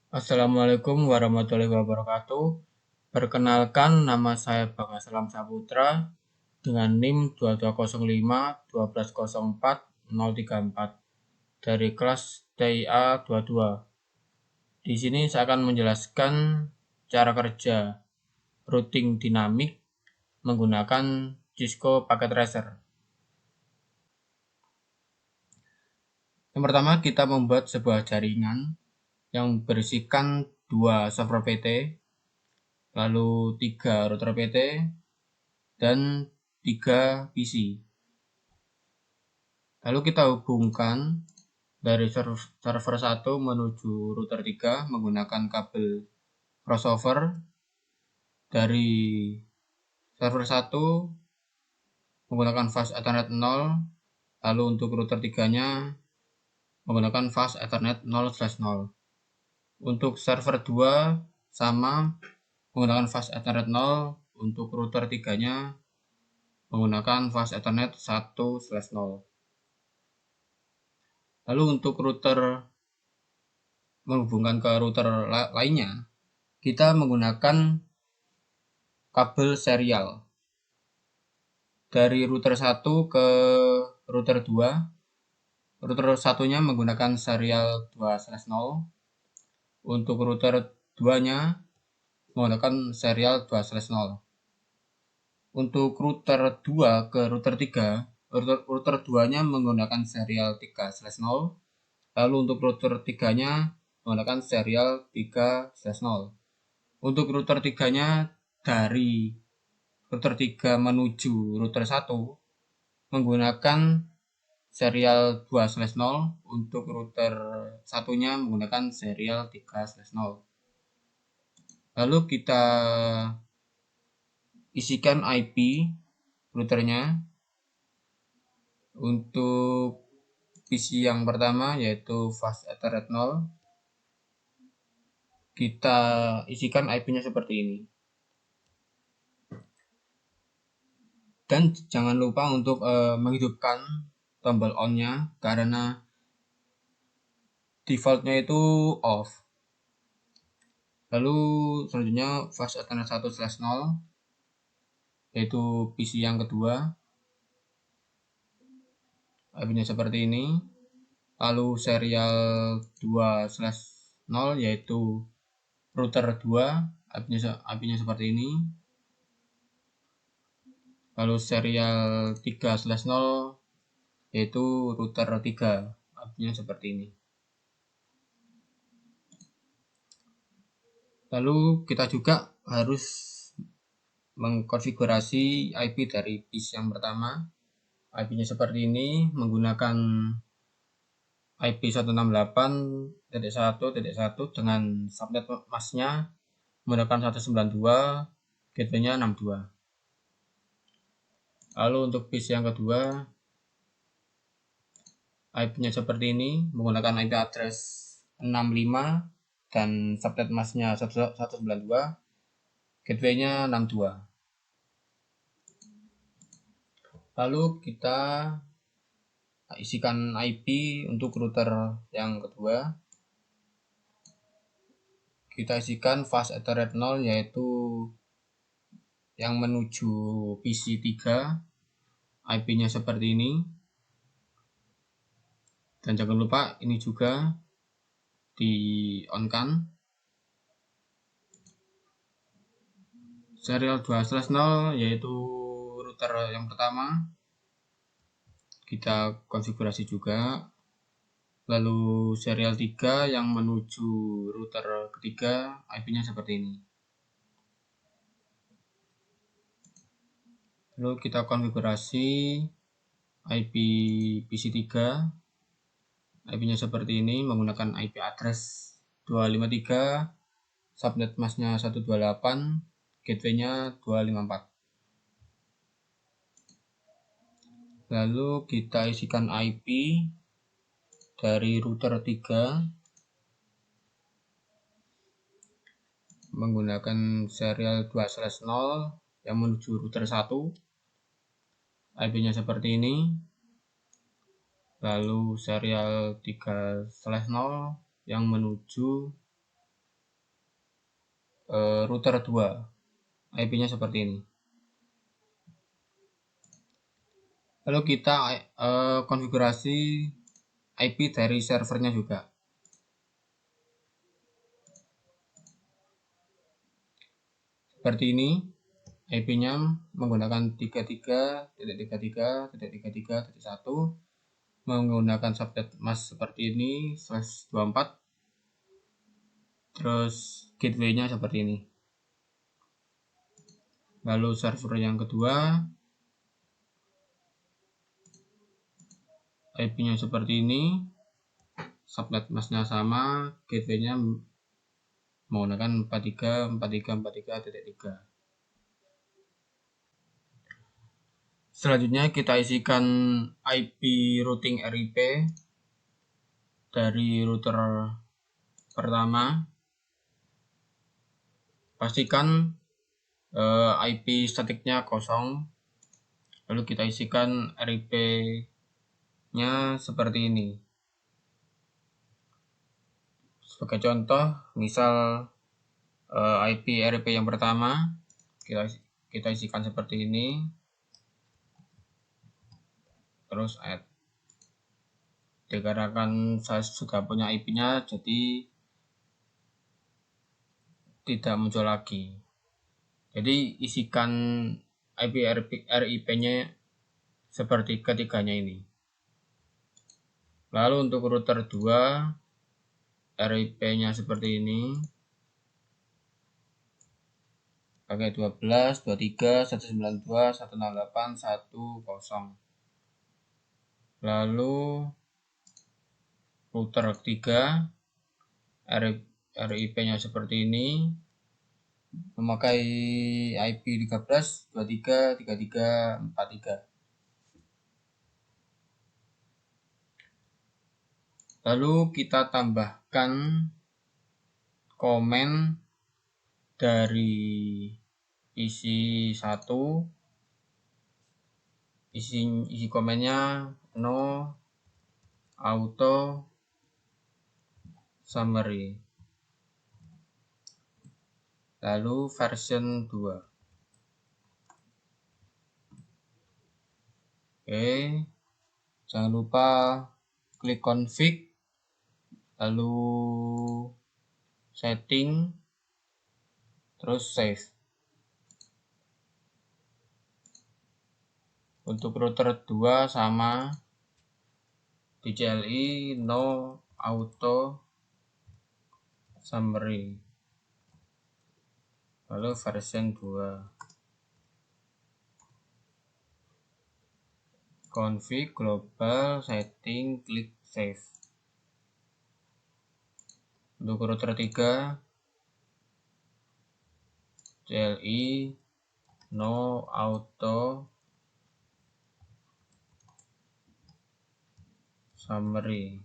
Assalamualaikum warahmatullahi wabarakatuh. Perkenalkan, nama saya Bagas Salam Saputra dengan NIM 2205 1204034 dari kelas TIA 22. Di sini saya akan menjelaskan cara kerja routing dinamik menggunakan Cisco Packet Tracer. Yang pertama, kita membuat sebuah jaringan yang berisikan 2 server PT, lalu 3 router PT, dan 3 PC. Lalu kita hubungkan dari server 1 menuju router 3 menggunakan kabel crossover dari server 1 menggunakan fast Ethernet 0, lalu untuk router 3-nya menggunakan fast Ethernet 0/0. Untuk server 2 sama menggunakan fast Ethernet 0, untuk router 3-nya menggunakan fast Ethernet 1/0. Lalu untuk router menghubungkan ke router lainnya, kita menggunakan kabel serial dari router 1 ke router 2. Router satunya menggunakan serial 2/0. Untuk router 2-nya menggunakan serial 2/0. Untuk router 2 ke router 3, router 2-nya menggunakan serial 3/0. Lalu untuk router 3-nya menggunakan serial 3/0. Untuk router 3-nya dari router 3 menuju router 1 menggunakan serial 2/0. Untuk router satunya menggunakan serial 3/0. Lalu kita isikan IP routernya. Untuk PC yang pertama yaitu fast Ethernet 0, kita isikan IP-nya seperti ini. Dan jangan lupa untuk menghidupkan tombol on-nya karena default-nya itu off. Lalu selanjutnya fast Ethernet 1/0 yaitu PC yang kedua. IP-nya seperti ini. Lalu serial 2/0 yaitu router 2, IP-nya seperti ini. Lalu serial 3/0 yaitu router 3, IP-nya seperti ini. Lalu kita juga harus mengkonfigurasi IP dari PC yang pertama. IP-nya seperti ini menggunakan IP 168.1.1 dengan subnet masknya menggunakan 192, gateway-nya 62. Lalu untuk PC yang kedua, IP-nya seperti ini menggunakan IP address 65 dan subnet masknya 192, gateway-nya 62. Lalu kita isikan IP untuk router yang kedua. Kita isikan fast Ethernet 0 yaitu yang menuju PC 3, IP-nya seperti ini. Dan jangan lupa ini juga di on-kan. Serial 2/0 yaitu router yang pertama. Kita konfigurasi juga. Lalu serial 3 yang menuju router ketiga, IP-nya seperti ini. Lalu kita konfigurasi IP PC 3. IP-nya seperti ini menggunakan IP address 253, subnet masknya 128, gateway-nya 254. Lalu kita isikan IP dari router 3 menggunakan serial 2/0 yang menuju router 1. IP-nya seperti ini. Lalu serial 3/0 yang menuju router 2. IP-nya seperti ini. Lalu kita konfigurasi IP dari servernya juga. Seperti ini, IP-nya menggunakan 33.33.33.1, menggunakan subnet mask seperti ini /24, terus gateway-nya seperti ini. Lalu server yang kedua, IP-nya seperti ini, subnet mask-nya sama, gateway-nya menggunakan 43.43.43.3. Selanjutnya kita isikan IP routing RIP dari router pertama. Pastikan IP statiknya kosong. Lalu kita isikan RIP-nya seperti ini. Sebagai contoh, misal IP RIP yang pertama kita isikan seperti ini. Terus add. Dikarenakan saya sudah punya IP-nya, jadi tidak muncul lagi. Jadi isikan IP RIP-nya seperti ketiganya ini. Lalu untuk router 2, RIP-nya seperti ini. Pakai 12, 23, 192, 168, 10. Lalu router 3, RIP-nya seperti ini. Memakai IP 13, 23, 33, 43. Lalu kita tambahkan komen dari isi 1. Isi komennya no auto summary. Lalu version 2. Oke, jangan lupa klik config, lalu setting, terus save. Untuk router 2 sama, di CLI no auto summary. Lalu version 2. Config, global, setting, klik save. Untuk router 3, CLI no auto summary.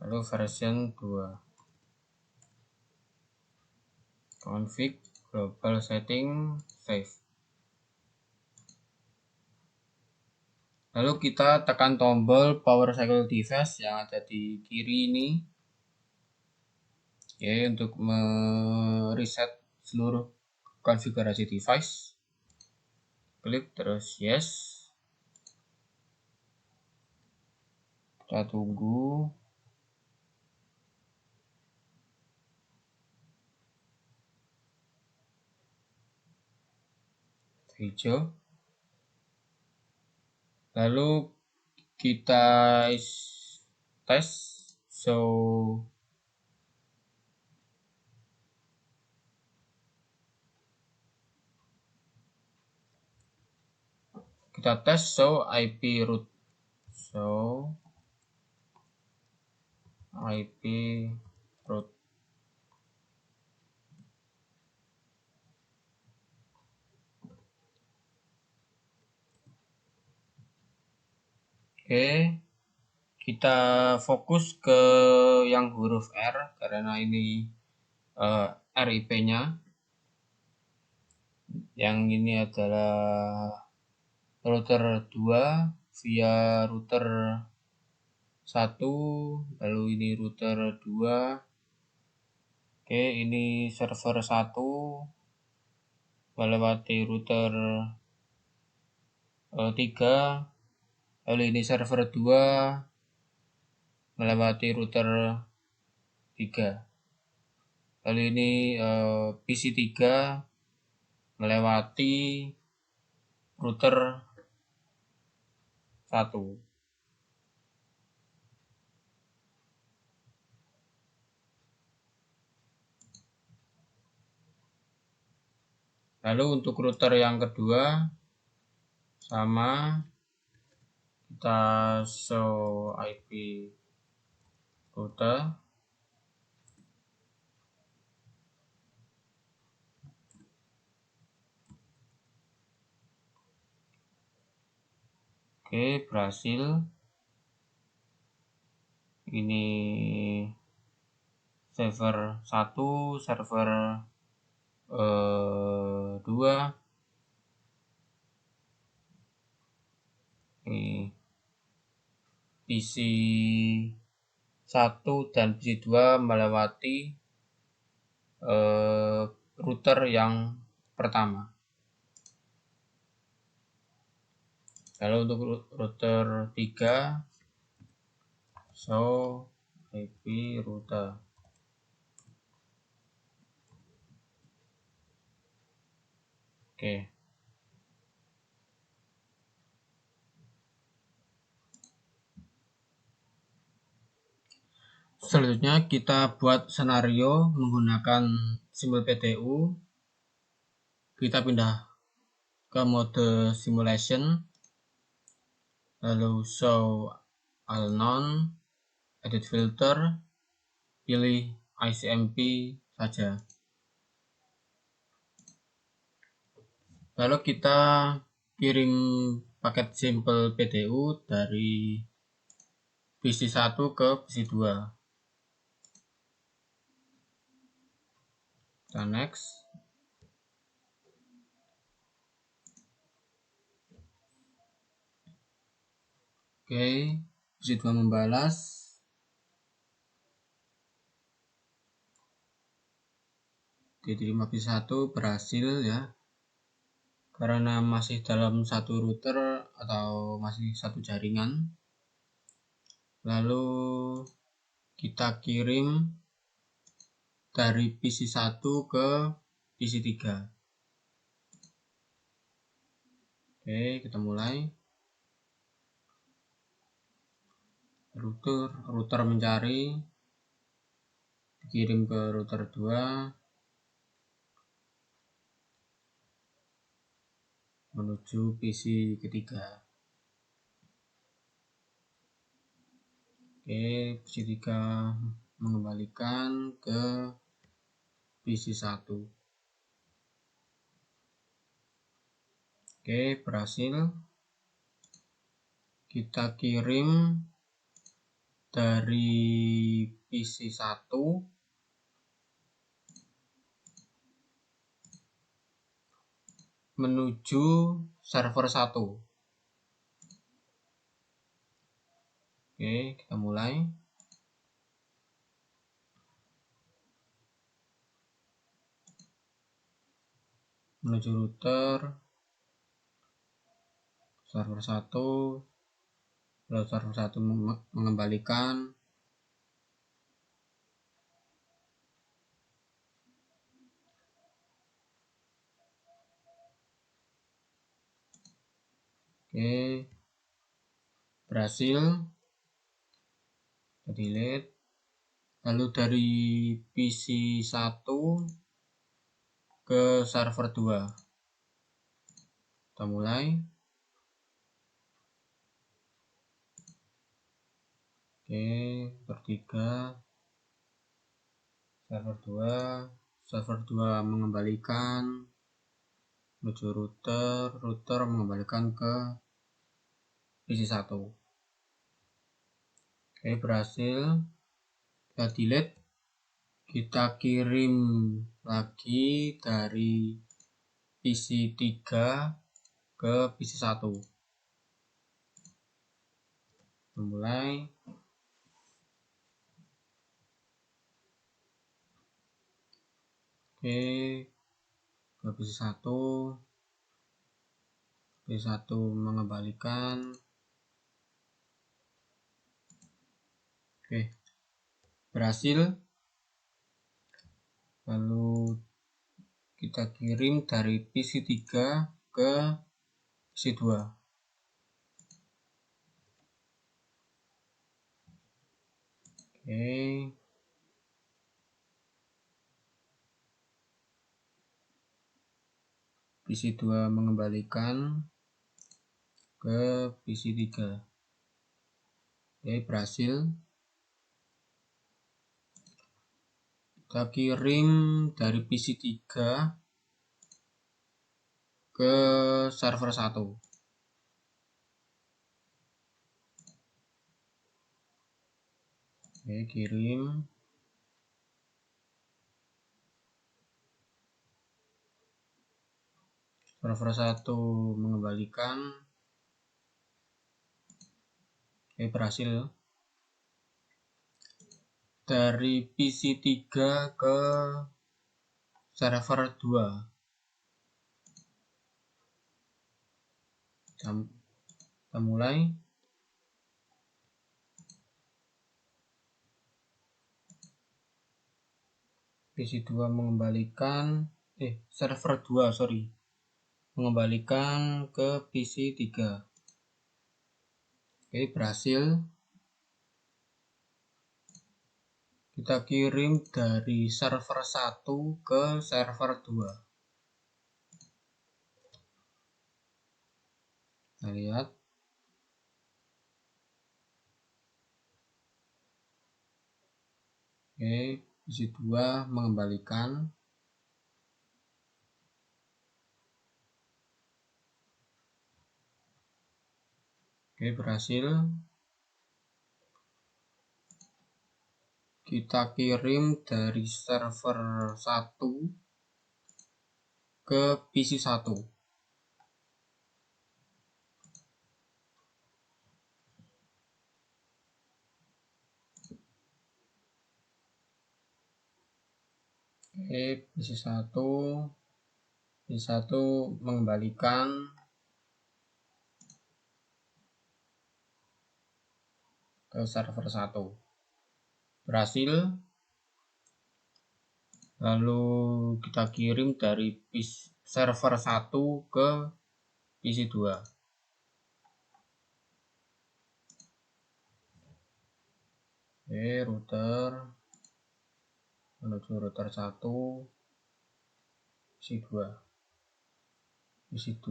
Lalu version 2. Config, global, setting, save. Lalu kita tekan tombol power cycle device yang ada di kiri ini. Oke, untuk mereset seluruh konfigurasi device. Klik terus yes. Kita tunggu. Hijau. Lalu kita tes show IP root. IP root. Oke, kita fokus ke yang huruf R karena ini RIP-nya. Yang ini adalah router 2 via router 1, lalu ini router 2 Oke, ini server 1 melewati router 3, lalu ini server 2 melewati router 3, lalu ini PC 3 melewati router 1. Lalu untuk router yang kedua sama, kita show IP router. Oke, berhasil. Ini server 1, server 2. Ini PC 1 dan PC 2 melewati router yang pertama. Lalu untuk router 3, show IP router. Oke. Selanjutnya kita buat senario menggunakan simbol PTU. Kita pindah ke mode simulation, lalu show all known, edit filter, pilih ICMP saja. Lalu kita kirim paket sampel PTU dari PC 1 ke PC 2. Kita next. Oke, PC 2 membalas. Diterima PC 1 berhasil ya. Karena masih dalam satu router atau masih satu jaringan. Lalu kita kirim dari PC 1 ke PC 3. Oke, kita mulai. Router mencari, dikirim ke router 2, menuju PC ketiga. Oke, PC 3 mengembalikan ke PC 1. Oke, berhasil. Kita kirim dari PC 1 menuju server 1. Oke, kita mulai. Menuju router server 1, lalu server 1 mengembalikan. Oke, berhasil. Kita delete. Lalu dari PC 1 ke server 2. Kita mulai. Oke, bertiga. Server 2 mengembalikan menuju router mengembalikan ke PC 1. Oke, berhasil. Kita delete. Kita kirim lagi dari PC 3 ke PC 1. Mulai. Oke, ke PC1, PC1 mengembalikan. Oke, berhasil. Lalu kita kirim dari PC3 ke PC2. Oke, PC2 mengembalikan ke PC3. Oke, berhasil. Kita kirim dari PC3 ke server 1. Oke, kirim. Server 1 mengembalikan. Oke, berhasil. Dari PC3 ke server 2. Kita mulai. PC2 mengembalikan server 2, sorry. Mengembalikan ke PC3. Oke, berhasil. Kita kirim dari server 1 ke server 2. Kita lihat. Oke, PC2 mengembalikan. Oke, berhasil. Kita kirim dari server 1 ke PC1. Oke, PC1 mengembalikan ke server 1. Berhasil. Lalu kita kirim dari server 1 ke PC2. Oke, router menuju router 1, PC2. PC2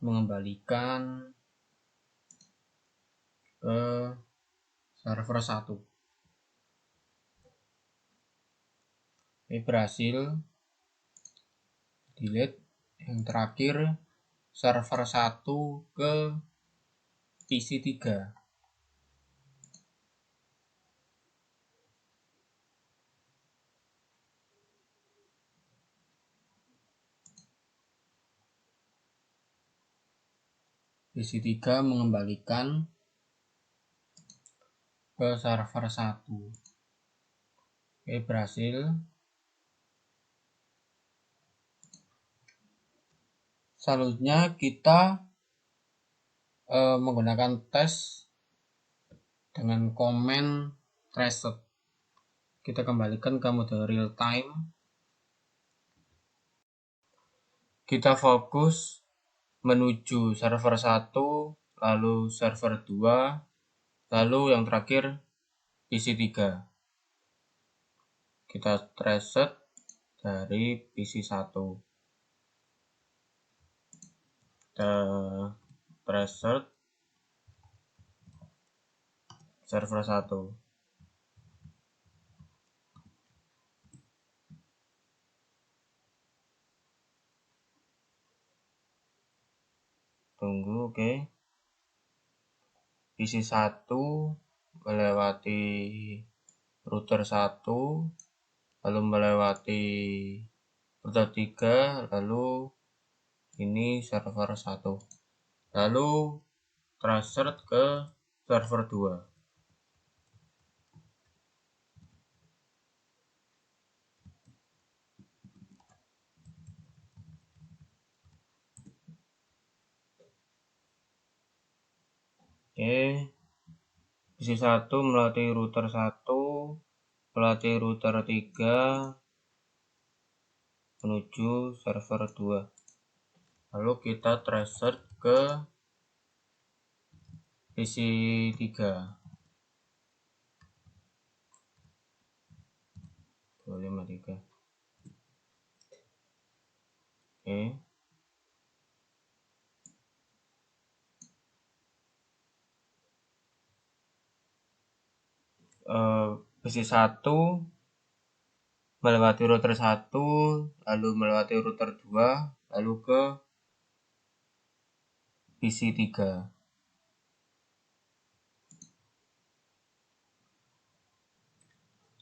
mengembalikan ke server 1. Oke, berhasil. Delete. Yang terakhir server 1 ke PC3. PC3 mengembalikan ke server 1. Oke, berhasil. Selanjutnya kita menggunakan tes dengan komen traced. Kita kembalikan ke mode real time. Kita fokus menuju server 1, lalu server 2, lalu yang terakhir PC3. Kita traced dari PC1. Kita traced server 1. Tunggu, oke. PC1 melewati router 1, lalu melewati router 3, lalu ini server 1. Lalu transfer ke server 2. Oke, PC1 melatih router 1, melatih router 3 menuju server 2. Lalu kita transfer ke PC3. 253. Oke. PC1 melewati router 1, lalu melewati router 2, lalu ke PC3.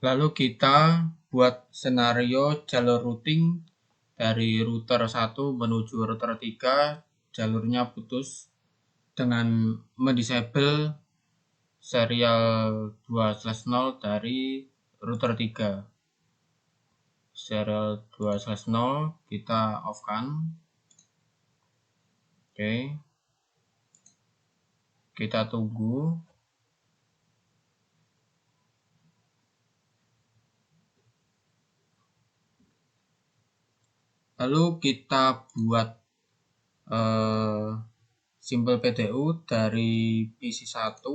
Lalu kita buat senario jalur routing dari router 1 menuju router 3, jalurnya putus dengan mendisable serial 2/0 dari router 3. Serial 2/0 kita off kan. Oke. Kita tunggu. Lalu kita buat simple PDU dari PC1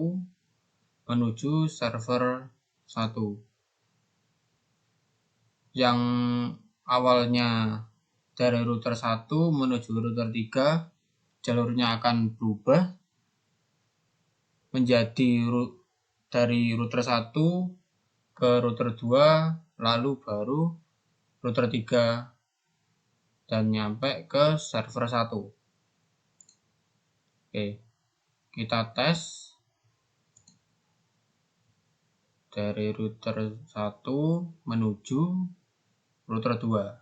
menuju server 1. Yang awalnya dari router 1 menuju router 3, jalurnya akan berubah menjadi dari router 1 ke router 2, lalu baru router 3 dan nyampe ke server 1. Oke, kita tes dari router 1 menuju router 2.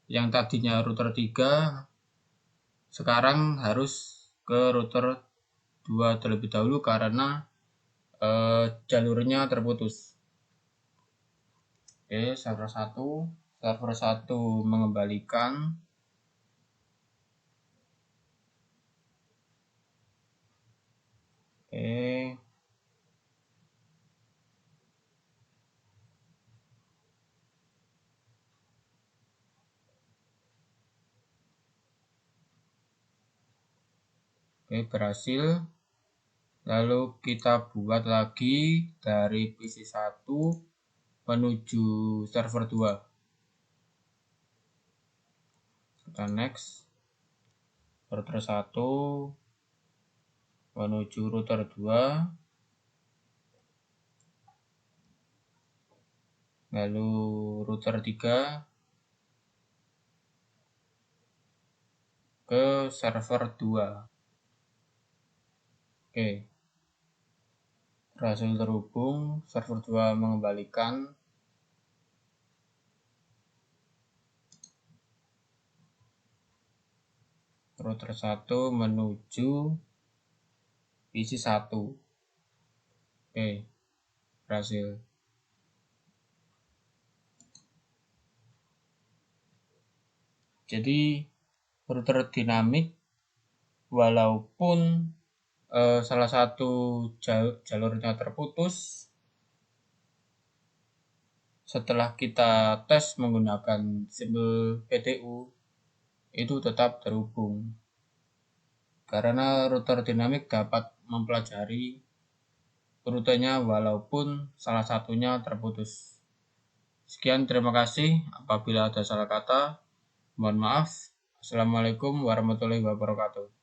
Yang tadinya router 3 sekarang harus ke router 2 terlebih dahulu karena jalurnya terputus. Oke, server 1 mengembalikan. Oke. Oke, berhasil. Lalu kita buat lagi dari PC1 menuju server 2. Kita next. Router 1 menuju router 2. Lalu router 3 ke server 2. Oke. Berhasil terhubung, server 2 mengembalikan. Router 1 menuju PC1. Oke, berhasil. Jadi router dinamik walaupun salah satu jalurnya terputus, setelah kita tes menggunakan simple PDU itu tetap terhubung karena router dinamik dapat mempelajari rutenya walaupun salah satunya terputus. Sekian, terima kasih. Apabila ada salah kata, mohon maaf. Assalamualaikum warahmatullahi wabarakatuh.